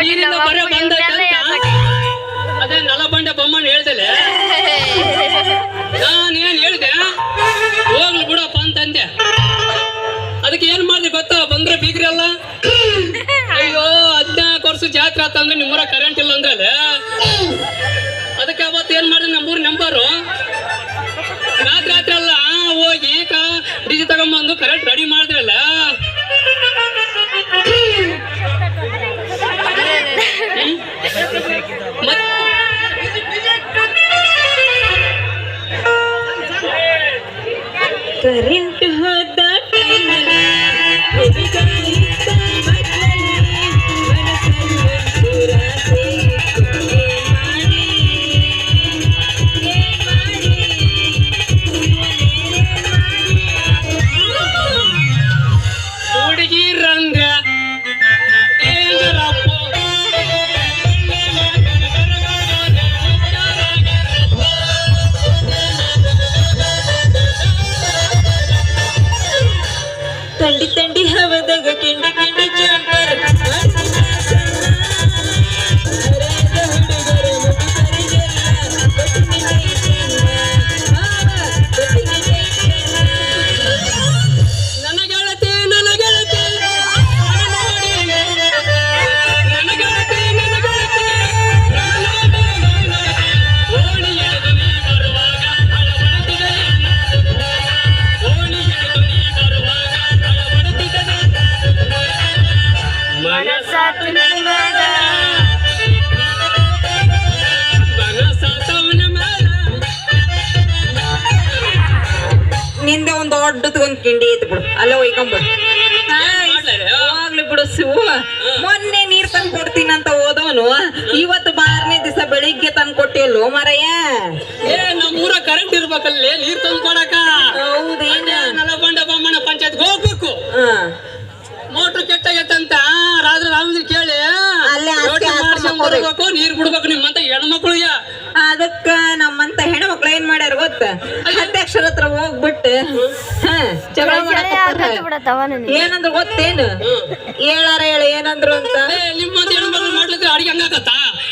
ನೀರಿಂದ ಬರೋ ಅದೇ ನಲಬಂಡೆ ಬೊಮ್ಮಣ್ಣ ಹೇಳ್ದಲೆ ನಾನೇನ್ ಹೇಳ್ದೆ ಹೋಗ್ಲಿ ಬಿಡಪ್ಪ ಅಂತಂದೆ. ಅದಕ್ಕೆ ಏನ್ ಮಾಡ್ದೆ ಗೊತ್ತಾ, ಬಂದ್ರೆ ಬೀಗ್ರಿ ಅಲ್ಲ. ಅಯ್ಯೋ 14 ವರ್ಷ ಜಾತ್ರೆ ಆತಂದ್ರೆ ನಿಮ್ಮೂರ ಕರೆಂಟ್ ಇಲ್ಲ ಅಂದ್ರಲ್ಲ, ಅದಕ್ಕೆ ಅವತ್ತು ಏನ್ ಮಾಡಿದೆ, ನಮ್ಮೂರ್ ನಂಬರು ರಾತ್ರಿ ಅಲ್ಲ ಹೋಗಿ ಡಿಜಿ ತಗೊಂಬಂದು ಕರೆಂಟ್ ರೆಡಿ ಮಾಡಿದ್ರಲ್ಲ. ಕರೆಂಟ್ ಹೋದ ಹುಡುಗಿ ರಂಗ ತಂಡಿ ತಂಡಿ ಹವದಾಗ ಕಿಂಡಿ ಕಿಂಡಿ ಜಂಪರ್ ನಿಂದೆ ಒಂದು ದೊಡ್ಡದು ಒಂದ್ ಕಿಂಡಿ ಐತಿ ಬಿಡು, ಅಲ್ಲ ಒಯ್ಕೊಂಬಿಡು. ಹೋಗ್ಲಿ ಬಿಡು ಶಿವು, ಮೊನ್ನೆ ನೀರ್ ತಂದು ಕೊಡ್ತೀನಿ ಅಂತ ಹೋದವನು ಇವತ್ತು 12ನೇ ದಿವಸ ಬೆಳಿಗ್ಗೆ ತಂದು ಕೊಟ್ಟಿಲ್ವೋ ಮಾರಯ್ಯ? ನಮ್ಮೂರ ಕರೆಂಟ್ ಇರ್ಬೇಕಲ್ಲಿ ನೀರ್ ತಂದು ಕೊಡಕ. ಹೌದೇನ? ನಲಬಂಡ ಬೊಮ್ಮಣ್ಣ ಪಂಚಾಯತ್ ಹೋಗ್ಬೇಕು. ಮೋಟ್ರ್ ಕೆಟ್ಟಾಗೈತಂತ ರಾಮಂದ್ರ ಕೇಳಿ ಅಲ್ಲೇ ಬರ್ಬೇಕು, ನೀರ್ ಬಿಡ್ಬೇಕು ನಿಮ್ಮಂತ ಹೆಣ್ಮಕ್ಳಿಗೆ. ಅದಕ್ಕ ನಮ್ಮಂತ ಹೆಣ್ಮಕ್ಳು ಏನ್ ಮಾಡ್ಯಾರ ಗೊತ್ತ, ಅಧ್ಯಕ್ಷರ ಹತ್ರ ಹೋಗ್ಬಿಟ್ಟು ಜಗಳ ಏನಂದ್ರು ಗೊತ್ತೇನು? ಹೇಳಾರ ಹೇಳ ಏನಂದ್ರು ಅಂತ. ನಿಮ್ಮಂತ ಹೆಣ್ಮಕ್ಳು ಮಾಡ್ಲಿಕ್ಕೆ ಅಡಿಗೆ ಹಂಗಾಗತ್ತ?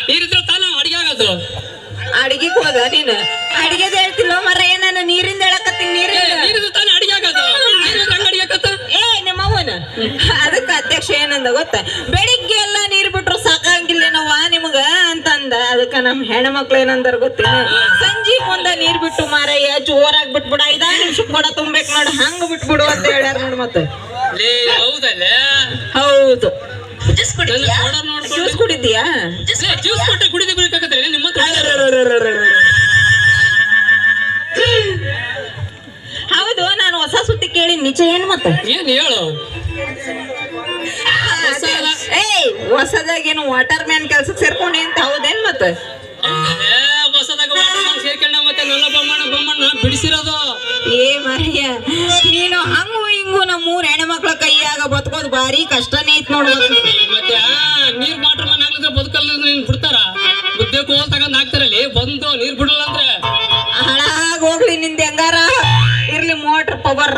ನೀರಿದ್ರೆ ತಾನ ಅಡಿಗೆ ಆಗದು. ಅಡಿಗೆಗ್ ಹೋದ ನೀನು? ಅಡಿಗೆದ ಹೇಳ್ತಿಲ್ಲ ಮರ, ನಾನು ನೀರಿಂದ ಹೇಳಕತ್ತೀನಿ. ನೀರಿದ್ರೆ ತಾನ ಅಡಿಗೆ ಆಗದು, ಅಡಿಗೆ ಆಗತ್ತ? ನಿಮ್ಮ ಅವನ ಅದಕ್ಕ ಅಧ್ಯಕ್ಷ ಏನಂದ ಗೊತ್ತ, ಬೆಳಿಗ್ಗೆ ಎಲ್ಲ ನೀರ್ ಬಿಟ್ರು ಸಾಕಾಗಿಲ್ಲೇನವ್ವ ನಿಮಗ ಅಂತಂದ. ಅದಕ್ಕ ನಮ್ ಹೆಣ್ಮಕ್ಳು ಏನಂದಾರ ಗೊತ್ತಿಲ್ಲ, ಸಂಜೆ ಮುಂದ ನೀರ್ ಬಿಟ್ಟು ಮಾರಯ್ಯ ಜೋರಾಗಿ ಬಿಟ್ಬಿಡ, 5 ನಿಮಿಷ ಕೂಡ ತುಂಬೇಕು ನೋಡು, ಹಂಗ ಬಿಟ್ಬಿಡು ಅಂತ ಹೇಳ್ಯಾರ ನೋಡ್. ಮತ್ತೆ ಹೌದಲ್ಲ? ಹೌದು. ಜ್ಯೂಸ್ ಕುಡಿದ್ಯಾ? ಜ್ಯೂಸ್ ಕೊಟ್ಟೆ ಕುಡಿದ ಬೇಕಾಗತ್ತೆ ನಿಮ್ಮ ಹೌದು. ನಾನು ಹೊಸ ಸುದ್ದಿ ಕೇಳಿ ನಿಜ ಏನ್ ಮತ್ತೆ? ಏನ್ ಹೇಳು? ಹೊಸದಾಗೇನು ವಾಟರ್ ಮ್ಯಾನ್ ಕೆಲ್ಸಕ್ಕೆ ಸೇರ್ಕೊಂಡಿ ಅಂತ ಹೌದೇನ್ ಮತ್ತೆ? ಹೊಸದಾಗ ವಾಟರ್ ಮ್ಯಾನ್ ಸೇರ್ಕೊಂಡ ಮತ್ತೆ ನಲ್ಲ ಬೊಮ್ಮಣ್ಣ ಬಿಡಿಸಿರೋದು. ಮರಯ್ಯ ನೀನು ಹಂಗು ಹಿಂಗು ನಮ್ಮೂರ್ ಹೆಣ್ಮಕ್ಳ ಕೈಯಾಗ ಬದುಕೋದು ಭಾರಿ ಕಷ್ಟನೇ ಐತ್ ನೋಡ್ಬೋದು. ಮತ್ತೆ ನೀರ್ ವಾಟರ್ ಮ್ಯಾನ್ ಆಗ್ಲಿದ್ರೆ ಬದುಕಲ್ಲ ನೀನ್ ಬಿಡ್ತಾರ? ಬುದ್ಧಿ ಕೋಲ್ ತಗೊಂಡ್ ಹಾಕ್ತಾರಲ್ಲಿ, ಬಂದು ನೀರ್ ಬಿಡಲ್ಲ ಅಂದ್ರೆ ಹಾಳಾಗ ಹೋಗ್ಲಿ ನಿಂದ. ಹೆಂಗಾರ ಇರ್ಲಿ ಮೋಟ್ರ್ ಪವರ್,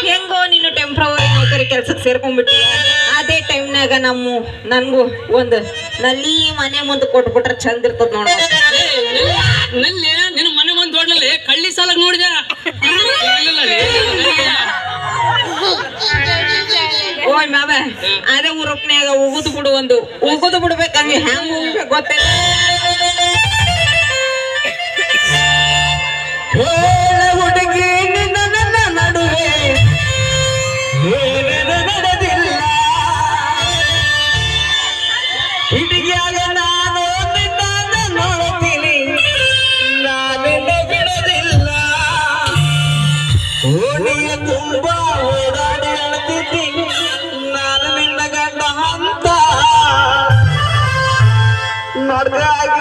ಹೆಂಗೋ ನೀನು ಟೆಂಪ್ರವರಿ ನೌಕರಿ ಕೆಲ್ಸಕ್ಕೆ ಸೇರ್ಕೊಂಡ್ಬಿಟ್ಟಿ. ಅದೇ ಟೈಮ್ನಾಗ ನನ್ಗೂ ಒಂದು ನಲ್ಲಿ ಮನೆ ಮುಂದೆ ಕೊಟ್ಬಿಟ್ರೆ ಚಂದ ಇರ್ತದ ನೋಡ. ನಲ್ಲಿ ನಿನ್ನ ಮನೆ ಮುಂದೆ ದೊಡ್ಡಲ್ಲಿ ಕಳ್ಳಿ ಸಾಲಾಗ ನೋಡಿದ. ಓಯ್ ಮಾವ, ಅದೇ ಊರೊಪ್ನ್ಯಾಗ ಉಗುದು ಬಿಡು, ಒಂದು ಉಗುದು ಬಿಡ್ಬೇಕಂಗೆ ಹ್ಯಾಂಗ ಉಗಿಬೇಕು ಗೊತ್ತೇ? ಹುಡುಗಿ ನನ್ನ ನಡುವೆ ನಡೆದಿಲ್ಲ, ಹುಡುಗಿಯಾಗ ನಾನು ನೋಡ್ತೀನಿ, ನಾನಿಂದ ಬಿಡೋದಿಲ್ಲ. ಓಣಿಯ ತುಂಬಾ ಓಡಾಡಿ ಹೇಳ್ತಿದ್ದೀನಿ, ನಾನು ನಿನ್ನ ಗಂಡ ಅಂತ ನೋಡ್ದಾಗಿ